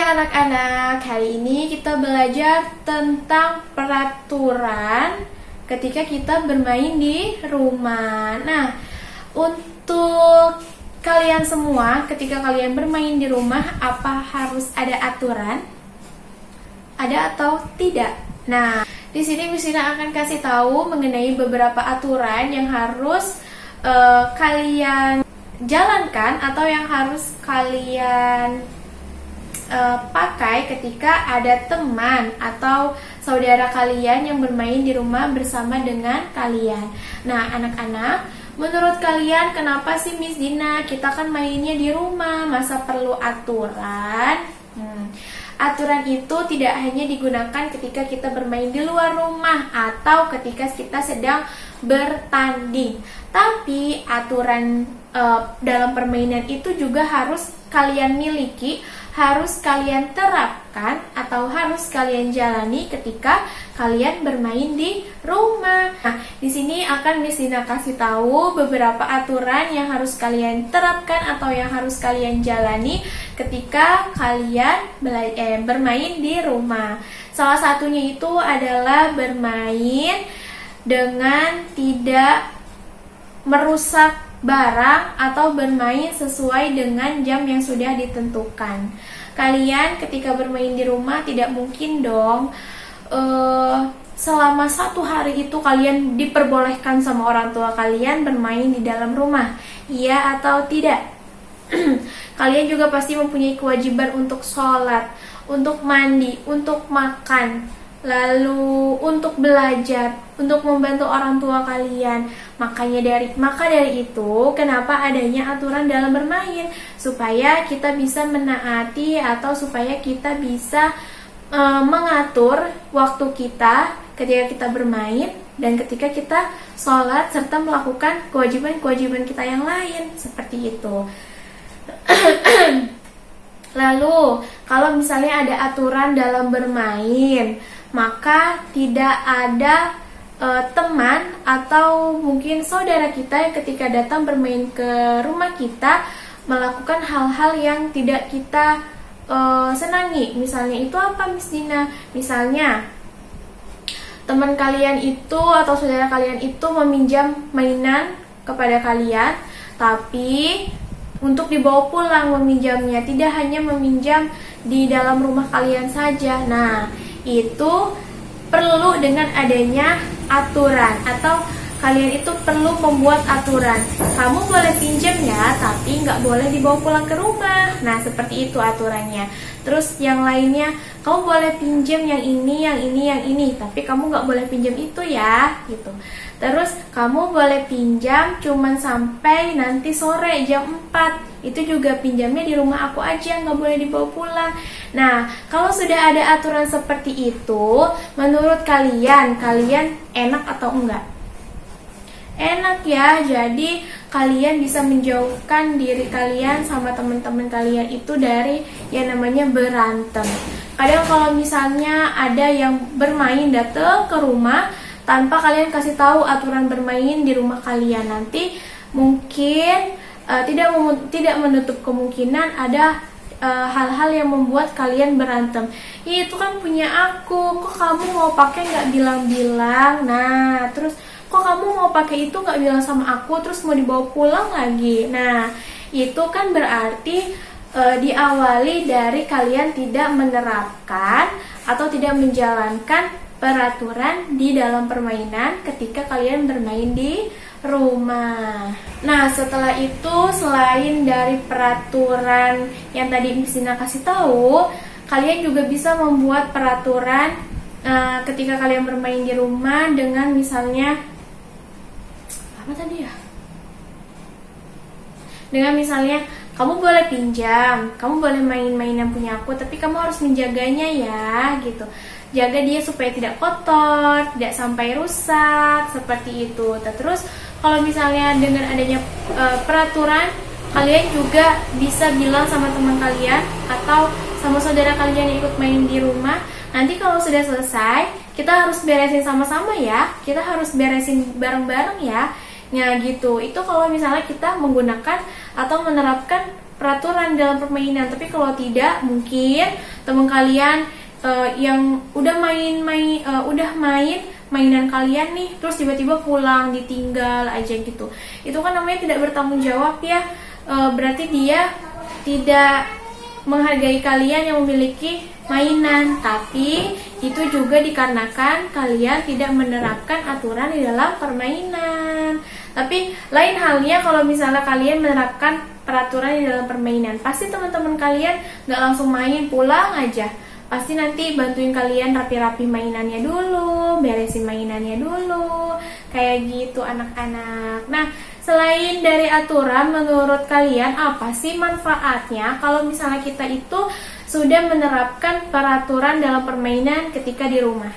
Anak-anak, hari ini kita belajar tentang peraturan ketika kita bermain di rumah. Nah, untuk kalian semua, ketika kalian bermain di rumah, apa harus ada aturan? Ada atau tidak? Nah, di sini Miss Dina akan kasih tahu mengenai beberapa aturan yang harus kalian jalankan atau yang harus kalian pakai ketika ada teman atau saudara kalian yang bermain di rumah bersama dengan kalian. Nah, anak-anak, menurut kalian kenapa sih Miss Dina kita kan mainnya di rumah, masa perlu aturan? Aturan itu tidak hanya digunakan ketika kita bermain di luar rumah atau ketika kita sedang bertanding, tapi aturan dalam permainan itu juga harus kalian miliki, harus kalian terapkan atau harus kalian jalani ketika kalian bermain di rumah. Nah, di sini akan Miss Dina kasih tahu beberapa aturan yang harus kalian terapkan atau yang harus kalian jalani ketika kalian bermain di rumah. Salah satunya itu adalah bermain dengan tidak merusak barang atau bermain sesuai dengan jam yang sudah ditentukan. Kalian ketika bermain di rumah tidak mungkin dong selama satu hari itu kalian diperbolehkan sama orang tua kalian bermain di dalam rumah, iya atau tidak? Kalian juga pasti mempunyai kewajiban untuk sholat, untuk mandi, untuk makan, lalu untuk belajar, untuk membantu orang tua kalian. Maka dari itu, kenapa adanya aturan dalam bermain? Supaya kita bisa menaati atau supaya kita bisa mengatur waktu kita ketika kita bermain dan ketika kita sholat serta melakukan kewajiban-kewajiban kita yang lain, seperti itu. Lalu, kalau misalnya ada aturan dalam bermain, maka tidak ada teman atau mungkin saudara kita yang ketika datang bermain ke rumah kita melakukan hal-hal yang tidak kita senangi. Misalnya itu apa Miss Dina? Misalnya teman kalian itu atau saudara kalian itu meminjam mainan kepada kalian, tapi untuk dibawa pulang meminjamnya, tidak hanya meminjam di dalam rumah kalian saja. Nah, itu perlu dengan adanya aturan atau kalian itu perlu membuat aturan. Kamu boleh pinjam ya, tapi nggak boleh dibawa pulang ke rumah. Nah, seperti itu aturannya. Terus yang lainnya, kamu boleh pinjam yang ini, yang ini, yang ini, tapi kamu nggak boleh pinjam itu ya, gitu. Terus kamu boleh pinjam cuman sampai nanti sore jam 4. Itu juga pinjamnya di rumah aku aja, nggak boleh dibawa pulang. Nah, kalau sudah ada aturan seperti itu, menurut kalian enak atau enggak? Enak ya, jadi kalian bisa menjauhkan diri kalian sama teman-teman kalian itu dari yang namanya berantem. Kadang kalau misalnya ada yang bermain datang ke rumah tanpa kalian kasih tahu aturan bermain di rumah kalian, nanti mungkin tidak menutup kemungkinan ada hal-hal yang membuat kalian berantem. Itu kan punya aku, kok kamu mau pakai nggak bilang-bilang. Nah, terus kok kamu mau pakai itu nggak bilang sama aku, terus mau dibawa pulang lagi. Nah, itu kan berarti diawali dari kalian tidak menerapkan atau tidak menjalankan peraturan di dalam permainan ketika kalian bermain di rumah. Nah, setelah itu selain dari peraturan yang tadi Miss Dina kasih tahu, kalian juga bisa membuat peraturan ketika kalian bermain di rumah dengan misalnya apa tadi ya? Dengan misalnya kamu boleh pinjam, kamu boleh main-main yang punya aku, tapi kamu harus menjaganya ya, gitu. Jaga dia supaya tidak kotor, tidak sampai rusak, seperti itu. Terus kalau misalnya dengan adanya peraturan, kalian juga bisa bilang sama teman kalian atau sama saudara kalian yang ikut main di rumah, nanti kalau sudah selesai, kita harus beresin sama-sama ya, kita harus beresin bareng-bareng ya. Nah gitu, itu kalau misalnya kita menggunakan atau menerapkan peraturan dalam permainan. Tapi kalau tidak, mungkin teman kalian yang udah main mainan kalian nih, terus tiba-tiba pulang ditinggal aja gitu. Itu kan namanya tidak bertanggung jawab ya. Berarti dia tidak menghargai kalian yang memiliki mainan. Tapi itu juga dikarenakan kalian tidak menerapkan aturan di dalam permainan. Tapi lain halnya kalau misalnya kalian menerapkan peraturan di dalam permainan, pasti teman-teman kalian gak langsung main pulang aja. Pasti nanti bantuin kalian rapi-rapi mainannya dulu, beresin mainannya dulu, kayak gitu anak-anak. Nah, selain dari aturan, menurut kalian apa sih manfaatnya kalau misalnya kita itu sudah menerapkan peraturan dalam permainan ketika di rumah?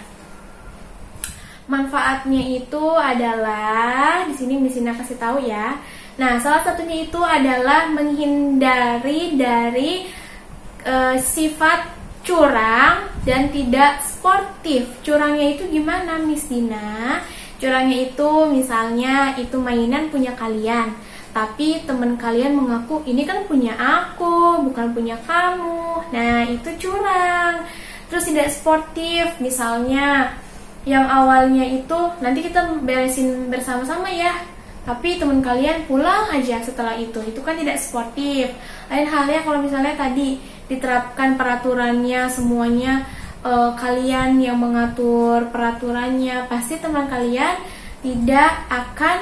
Manfaatnya itu adalah, di sini Miss Dina kasih tahu ya. Nah, salah satunya itu adalah menghindari dari sifat curang dan tidak sportif. Curangnya itu gimana Miss Dina? Curangnya itu misalnya itu mainan punya kalian, tapi teman kalian mengaku ini kan punya aku, bukan punya kamu. Nah, itu curang. Terus tidak sportif, misalnya yang awalnya itu nanti kita beresin bersama-sama ya, tapi teman kalian pulang aja setelah itu kan tidak sportif. Lain halnya kalau misalnya tadi diterapkan peraturannya semuanya, kalian yang mengatur peraturannya, pasti teman kalian tidak akan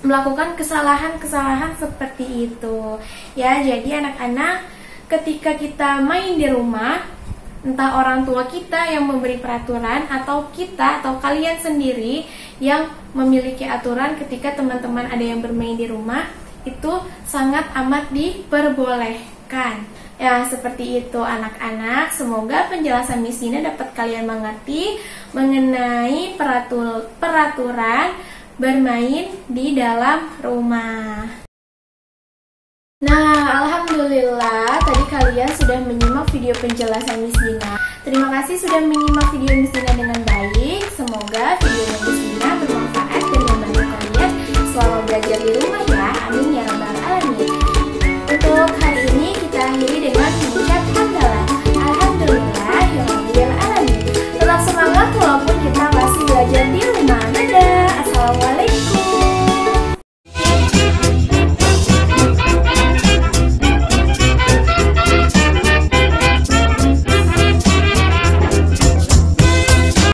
melakukan kesalahan-kesalahan seperti itu ya. Jadi anak-anak, ketika kita main di rumah, entah orang tua kita yang memberi peraturan atau kita atau kalian sendiri yang memiliki aturan, ketika teman-teman ada yang bermain di rumah, itu sangat amat diperbolehkan. Ya, seperti itu anak-anak. Semoga penjelasan Miss Dina dapat kalian mengerti mengenai peraturan bermain di dalam rumah. Nah, alhamdulillah tadi kalian sudah menyimak video penjelasan Miss Dina. Terima kasih sudah menyimak video Miss Dina dengan baik. Semoga video Miss Dina bermanfaat dan membantu kalian selama belajar di rumah